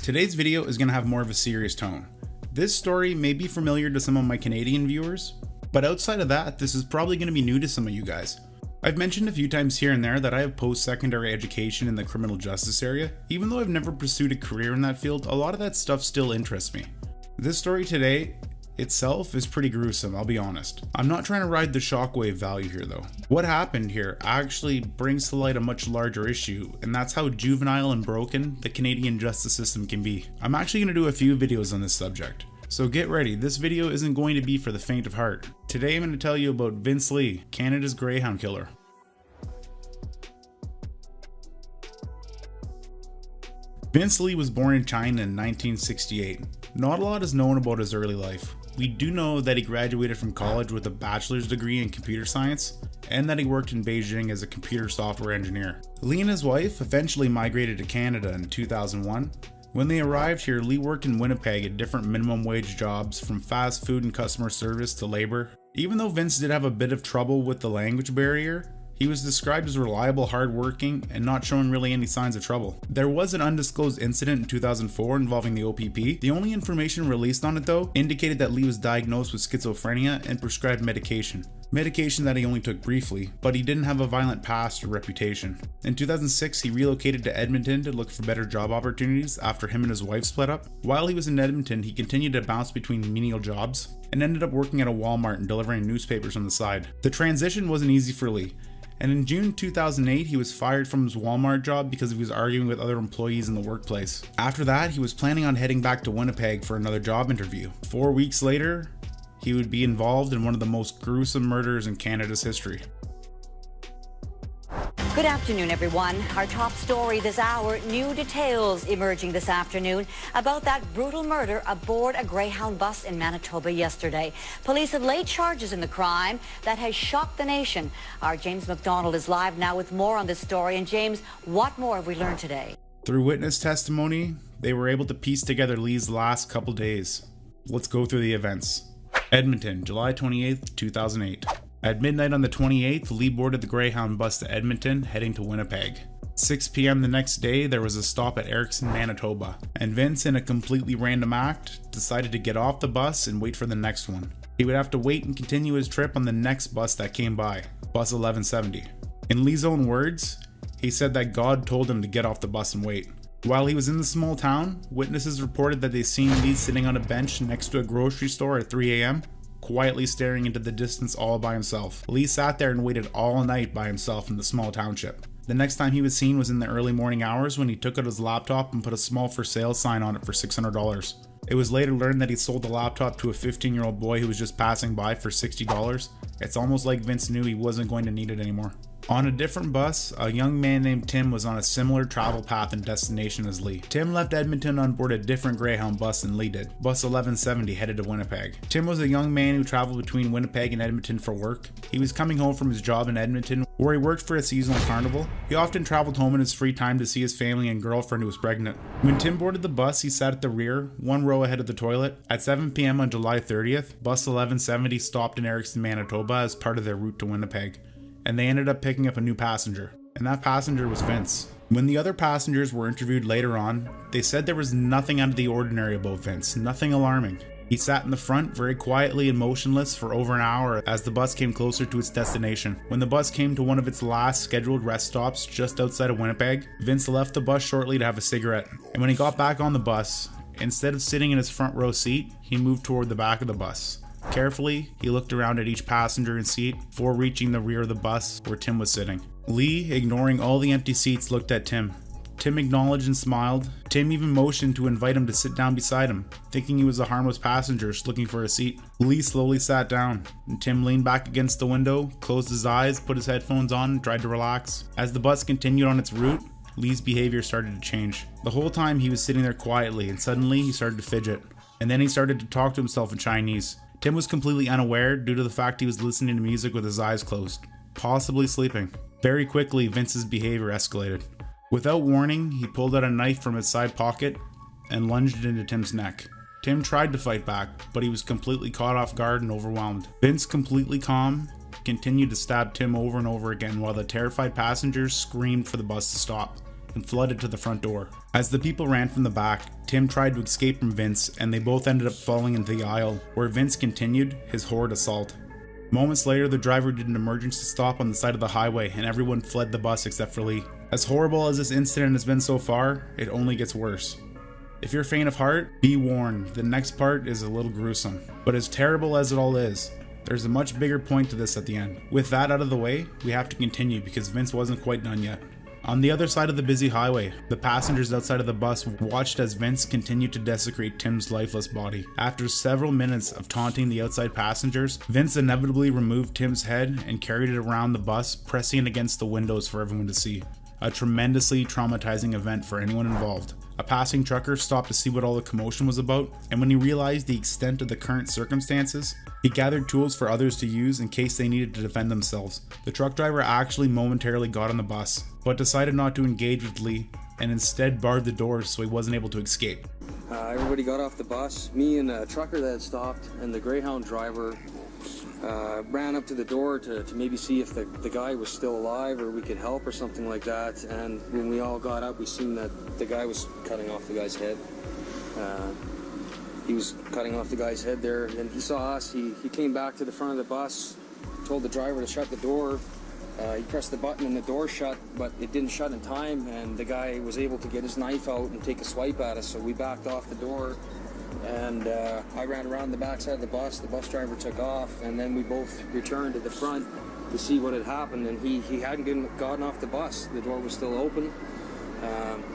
Today's video is going to have more of a serious tone. This story may be familiar to some of my Canadian viewers, but outside of that, this is probably going to be new to some of you guys. I've mentioned a few times here and there that I have post-secondary education in the criminal justice area. Even though I've never pursued a career in that field, a lot of that stuff still interests me. This story today itself is pretty gruesome, I'll be honest. I'm not trying to ride the shockwave value here though. What happened here actually brings to light a much larger issue, and that's how juvenile and broken the Canadian justice system can be. I'm actually going to do a few videos on this subject. So get ready, this video isn't going to be for the faint of heart. Today I'm going to tell you about Vince Li, Canada's Greyhound killer. Vince Li was born in China in 1968. Not a lot is known about his early life. We do know that he graduated from college with a bachelor's degree in computer science, and that he worked in Beijing as a computer software engineer. Li and his wife eventually migrated to Canada in 2001. When they arrived here, Li worked in Winnipeg at different minimum wage jobs, from fast food and customer service to labor. Even though Vince did have a bit of trouble with the language barrier, he was described as reliable, hardworking, and not showing really any signs of trouble. There was an undisclosed incident in 2004 involving the OPP. The only information released on it though indicated that Li was diagnosed with schizophrenia and prescribed medication. Medication that he only took briefly, but he didn't have a violent past or reputation. In 2006, he relocated to Edmonton to look for better job opportunities after him and his wife split up. While he was in Edmonton, he continued to bounce between menial jobs and ended up working at a Walmart and delivering newspapers on the side. The transition wasn't easy for Li, and in June 2008, he was fired from his Walmart job because he was arguing with other employees in the workplace. After that, he was planning on heading back to Winnipeg for another job interview. 4 weeks later, he would be involved in one of the most gruesome murders in Canada's history. Good afternoon, everyone. Our top story this hour, new details emerging this afternoon about that brutal murder aboard a Greyhound bus in Manitoba yesterday. Police have laid charges in the crime that has shocked the nation. Our James McDonald is live now with more on this story. And James, what more have we learned today? Through witness testimony, they were able to piece together Li's last couple days. Let's go through the events. Edmonton, July 28th, 2008. At midnight on the 28th, Li boarded the Greyhound bus to Edmonton, heading to Winnipeg. 6 p.m. the next day, there was a stop at Erickson, Manitoba, and Vince, in a completely random act, decided to get off the bus and wait for the next one. He would have to wait and continue his trip on the next bus that came by, bus 1170. In Li's own words, he said that God told him to get off the bus and wait. While he was in the small town, witnesses reported that they seen Li sitting on a bench next to a grocery store at 3 a.m., quietly staring into the distance all by himself. Li sat there and waited all night by himself in the small township. The next time he was seen was in the early morning hours when he took out his laptop and put a small for sale sign on it for $600. It was later learned that he sold the laptop to a 15-year-old boy who was just passing by for $60. It's almost like Vince knew he wasn't going to need it anymore. On a different bus, a young man named Tim was on a similar travel path and destination as Li. Tim left Edmonton on board a different Greyhound bus than Li did. Bus 1170 headed to Winnipeg. Tim was a young man who traveled between Winnipeg and Edmonton for work. He was coming home from his job in Edmonton, where he worked for a seasonal carnival. He often traveled home in his free time to see his family and girlfriend who was pregnant. When Tim boarded the bus, he sat at the rear, one row ahead of the toilet. At 7 p.m. on July 30th, bus 1170 stopped in Erickson, Manitoba as part of their route to Winnipeg, and they ended up picking up a new passenger, and that passenger was Vince. When the other passengers were interviewed later on, they said there was nothing out of the ordinary about Vince, nothing alarming. He sat in the front very quietly and motionless for over an hour as the bus came closer to its destination. When the bus came to one of its last scheduled rest stops just outside of Winnipeg, Vince left the bus shortly to have a cigarette, and when he got back on the bus, instead of sitting in his front row seat, he moved toward the back of the bus. Carefully, he looked around at each passenger and seat before reaching the rear of the bus where Tim was sitting. Li, ignoring all the empty seats, looked at Tim. Tim acknowledged and smiled. Tim even motioned to invite him to sit down beside him, thinking he was a harmless passenger just looking for a seat. Li slowly sat down, and Tim leaned back against the window, closed his eyes, put his headphones on, and tried to relax. As the bus continued on its route, Li's behavior started to change. The whole time he was sitting there quietly, and suddenly he started to fidget. And then he started to talk to himself in Chinese. Tim was completely unaware due to the fact he was listening to music with his eyes closed, possibly sleeping. Very quickly, Vince's behavior escalated. Without warning, he pulled out a knife from his side pocket and lunged it into Tim's neck. Tim tried to fight back, but he was completely caught off guard and overwhelmed. Vince, completely calm, continued to stab Tim over and over again while the terrified passengers screamed for the bus to stop. and flooded to the front door. As the people ran from the back, Tim tried to escape from Vince, and they both ended up falling into the aisle, where Vince continued his horrid assault. Moments later, the driver did an emergency stop on the side of the highway, and everyone fled the bus except for Li. As horrible as this incident has been so far, it only gets worse. If you're faint of heart, be warned, the next part is a little gruesome. But as terrible as it all is, there's a much bigger point to this at the end. With that out of the way, we have to continue because Vince wasn't quite done yet. On the other side of the busy highway, the passengers outside of the bus watched as Vince continued to desecrate Tim's lifeless body. After several minutes of taunting the outside passengers, Vince inevitably removed Tim's head and carried it around the bus, pressing it against the windows for everyone to see. A tremendously traumatizing event for anyone involved. A passing trucker stopped to see what all the commotion was about, and when he realized the extent of the current circumstances, he gathered tools for others to use in case they needed to defend themselves. The truck driver actually momentarily got on the bus, but decided not to engage with Li, and instead barred the doors so he wasn't able to escape. Everybody got off the bus. Me and a trucker that had stopped, and the Greyhound driver ran up to the door to maybe see if the guy was still alive or we could help or something like that. And when we all got up, we seen that the guy was cutting off the guy's head. He was cutting off the guy's head there, and he saw us. He came back to the front of the bus, told the driver to shut the door. He pressed the button and the door shut, but it didn't shut in time, and the guy was able to get his knife out and take a swipe at us, so we backed off the door. And I ran around the back side of the bus driver took off, and then we both returned to the front to see what had happened, and he hadn't gotten off the bus. The door was still open.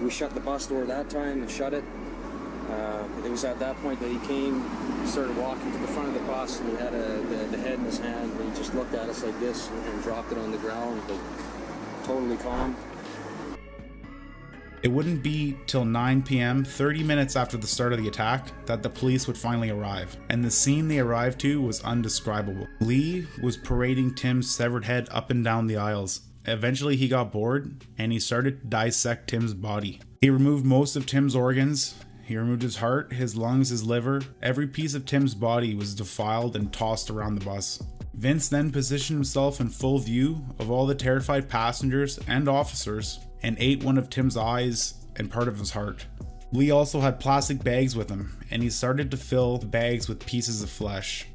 We shut the bus door that time and shut it. It was at that point that he came, started walking to the front of the bus, and he had the head in his hand, and he just looked at us like this and dropped it on the ground, like, totally calm. It wouldn't be till 9 p.m., 30 minutes after the start of the attack, that the police would finally arrive, and the scene they arrived to was undescribable. Li was parading Tim's severed head up and down the aisles. Eventually he got bored, and he started to dissect Tim's body. He removed most of Tim's organs. He removed his heart, his lungs, his liver. Every piece of Tim's body was defiled and tossed around the bus. Vince then positioned himself in full view of all the terrified passengers and officers and ate one of Tim's eyes and part of his heart. Li also had plastic bags with him, and he started to fill the bags with pieces of flesh.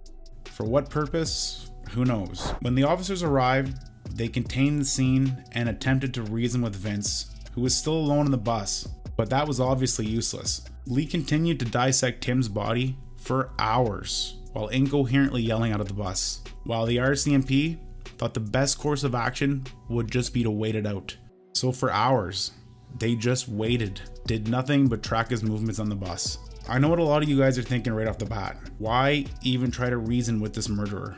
For what purpose? Who knows? When the officers arrived, they contained the scene and attempted to reason with Vince, who was still alone in the bus, but that was obviously useless. Li continued to dissect Tim's body for hours while incoherently yelling out of the bus, while the RCMP thought the best course of action would just be to wait it out. So for hours, they just waited, did nothing but track his movements on the bus. I know what a lot of you guys are thinking right off the bat. Why even try to reason with this murderer?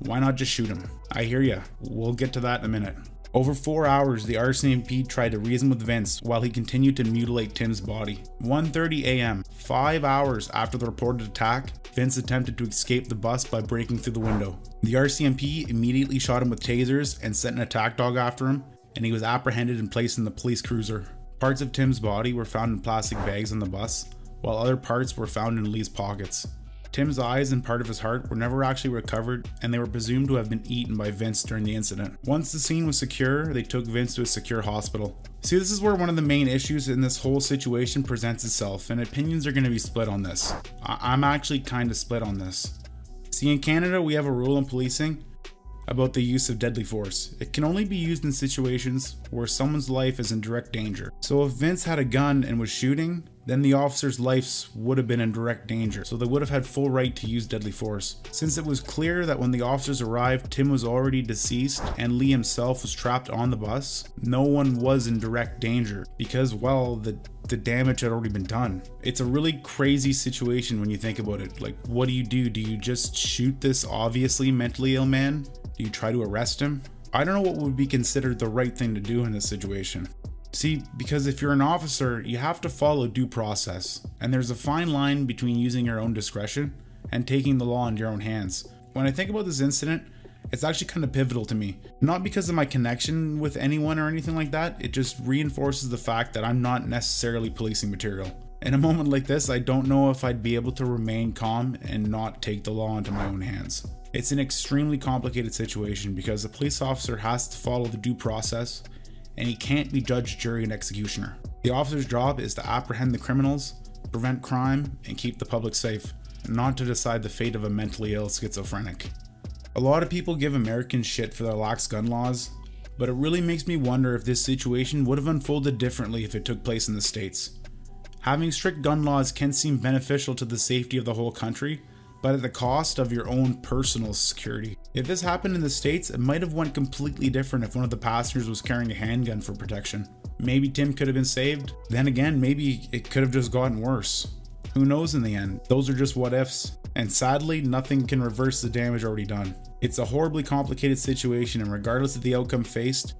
Why not just shoot him? I hear ya. We'll get to that in a minute. Over 4 hours, the RCMP tried to reason with Vince while he continued to mutilate Tim's body. 1:30 a.m., 5 hours after the reported attack, Vince attempted to escape the bus by breaking through the window. The RCMP immediately shot him with tasers and sent an attack dog after him, and he was apprehended and placed in the police cruiser. Parts of Tim's body were found in plastic bags on the bus, while other parts were found in Li's pockets. Tim's eyes and part of his heart were never actually recovered, and they were presumed to have been eaten by Vince during the incident. Once the scene was secure, they took Vince to a secure hospital. See, this is where one of the main issues in this whole situation presents itself, and opinions are going to be split on this. I'm actually kind of split on this. See, in Canada, we have a rule in policing about the use of deadly force. It can only be used in situations where someone's life is in direct danger. So if Vince had a gun and was shooting, then the officers' lives would have been in direct danger, so they would have had full right to use deadly force. Since it was clear that when the officers arrived, Tim was already deceased and Li himself was trapped on the bus, no one was in direct danger because, well, the damage had already been done. It's a really crazy situation when you think about it. Like, what do? Do you just shoot this obviously mentally ill man? Do you try to arrest him? I don't know what would be considered the right thing to do in this situation. See, because if you're an officer, you have to follow due process, and there's a fine line between using your own discretion and taking the law into your own hands. When I think about this incident, it's actually kind of pivotal to me. Not because of my connection with anyone or anything like that, it just reinforces the fact that I'm not necessarily policing material. In a moment like this, I don't know if I'd be able to remain calm and not take the law into my own hands. It's an extremely complicated situation because a police officer has to follow the due process and he can't be judge, jury, and executioner. The officer's job is to apprehend the criminals, prevent crime, and keep the public safe, not to decide the fate of a mentally ill schizophrenic. A lot of people give Americans shit for their lax gun laws, but it really makes me wonder if this situation would have unfolded differently if it took place in the States. Having strict gun laws can seem beneficial to the safety of the whole country, but at the cost of your own personal security. If this happened in the States, it might have went completely different if one of the passengers was carrying a handgun for protection. Maybe Tim could have been saved. Then again, maybe it could have just gotten worse. Who knows in the end? Those are just what ifs. And sadly, nothing can reverse the damage already done. It's a horribly complicated situation, and regardless of the outcome faced,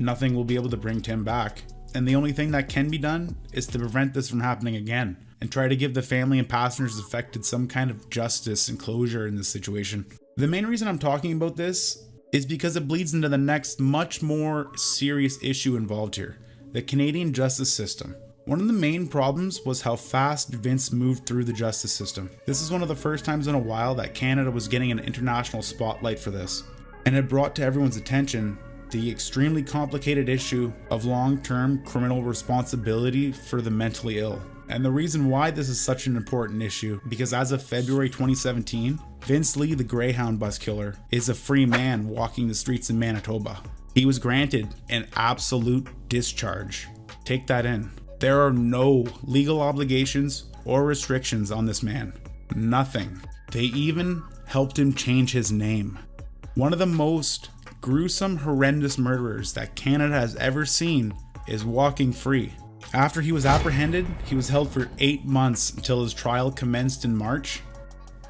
nothing will be able to bring Tim back. And the only thing that can be done is to prevent this from happening again, and try to give the family and passengers affected some kind of justice and closure in this situation. The main reason I'm talking about this is because it bleeds into the next much more serious issue involved here, the Canadian justice system. One of the main problems was how fast Vince moved through the justice system. This is one of the first times in a while that Canada was getting an international spotlight for this, and it brought to everyone's attention the extremely complicated issue of long-term criminal responsibility for the mentally ill. And the reason why this is such an important issue, because as of February 2017, Vince Li, the Greyhound bus killer, is a free man walking the streets in Manitoba. He was granted an absolute discharge. Take that in. There are no legal obligations or restrictions on this man. Nothing. They even helped him change his name. One of the most gruesome, horrendous murderers that Canada has ever seen is walking free. After he was apprehended, he was held for 8 months until his trial commenced in March.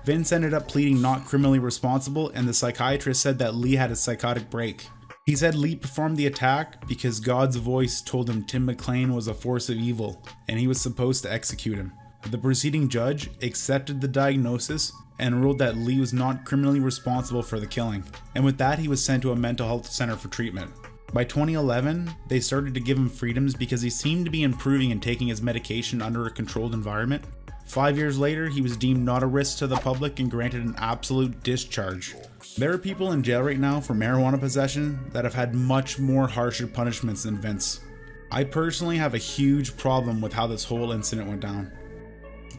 Vince ended up pleading not criminally responsible, and the psychiatrist said that Li had a psychotic break. He said Li performed the attack because God's voice told him Tim McLean was a force of evil and he was supposed to execute him. The preceding judge accepted the diagnosis and ruled that Li was not criminally responsible for the killing, and with that he was sent to a mental health center for treatment. By 2011, they started to give him freedoms because he seemed to be improving and taking his medication under a controlled environment. 5 years later, he was deemed not a risk to the public and granted an absolute discharge. There are people in jail right now for marijuana possession that have had much more harsher punishments than Vince. I personally have a huge problem with how this whole incident went down.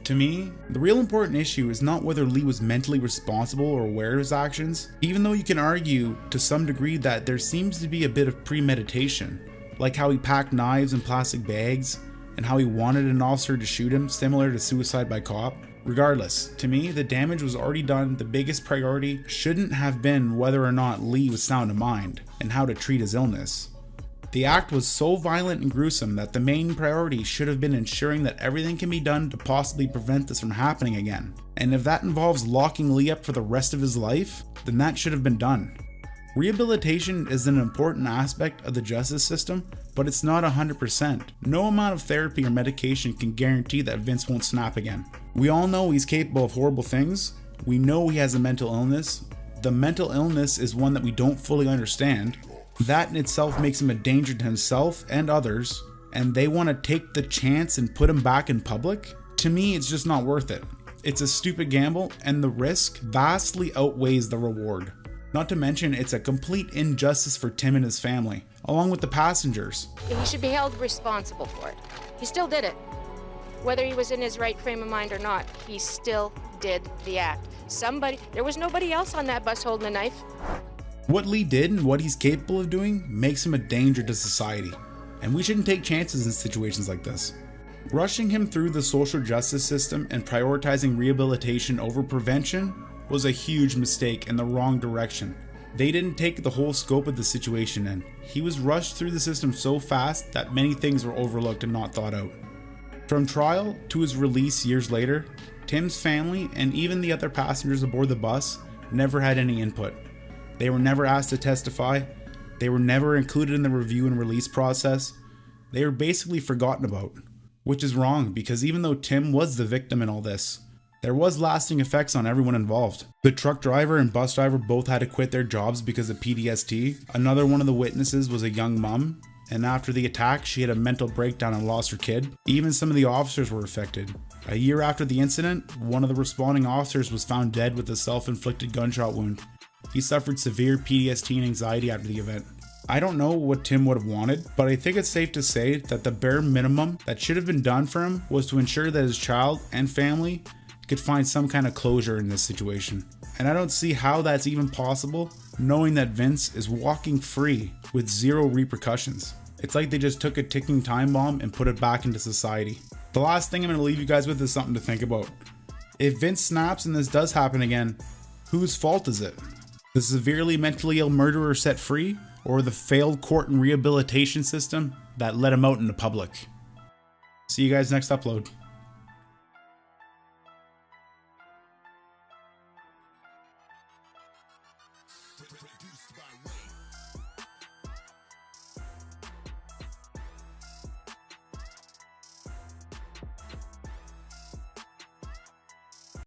To me, the real important issue is not whether Li was mentally responsible or aware of his actions, even though you can argue to some degree that there seems to be a bit of premeditation, like how he packed knives in plastic bags and how he wanted an officer to shoot him, similar to suicide by cop. Regardless, to me, the damage was already done. The biggest priority shouldn't have been whether or not Li was sound of mind and how to treat his illness. The act was so violent and gruesome that the main priority should have been ensuring that everything can be done to possibly prevent this from happening again. And if that involves locking Li up for the rest of his life, then that should have been done. Rehabilitation is an important aspect of the justice system, but it's not 100%. No amount of therapy or medication can guarantee that Vince won't snap again. We all know he's capable of horrible things. We know he has a mental illness. The mental illness is one that we don't fully understand. That in itself makes him a danger to himself and others, and they want to take the chance and put him back in public? To me, it's just not worth it. It's a stupid gamble, and the risk vastly outweighs the reward. Not to mention, it's a complete injustice for Tim and his family, along with the passengers. He should be held responsible for it. He still did it. Whether he was in his right frame of mind or not, he still did the act. There was nobody else on that bus holding a knife. What Li did and what he's capable of doing makes him a danger to society, and we shouldn't take chances in situations like this. Rushing him through the social justice system and prioritizing rehabilitation over prevention was a huge mistake in the wrong direction. They didn't take the whole scope of the situation in. He was rushed through the system so fast that many things were overlooked and not thought out. From trial to his release years later, Tim's family and even the other passengers aboard the bus never had any input. They were never asked to testify. They were never included in the review and release process. They were basically forgotten about, which is wrong because even though Tim was the victim in all this, there was lasting effects on everyone involved. The truck driver and bus driver both had to quit their jobs because of PTSD. Another one of the witnesses was a young mom, and after the attack, she had a mental breakdown and lost her kid. Even some of the officers were affected. A year after the incident, one of the responding officers was found dead with a self-inflicted gunshot wound. He suffered severe PTSD and anxiety after the event. I don't know what Tim would have wanted, but I think it's safe to say that the bare minimum that should have been done for him was to ensure that his child and family could find some kind of closure in this situation. And I don't see how that's even possible, knowing that Vince is walking free with zero repercussions. It's like they just took a ticking time bomb and put it back into society. The last thing I'm going to leave you guys with is something to think about. If Vince snaps and this does happen again, whose fault is it? The severely mentally ill murderer set free, or the failed court and rehabilitation system that let him out into public? See you guys next upload.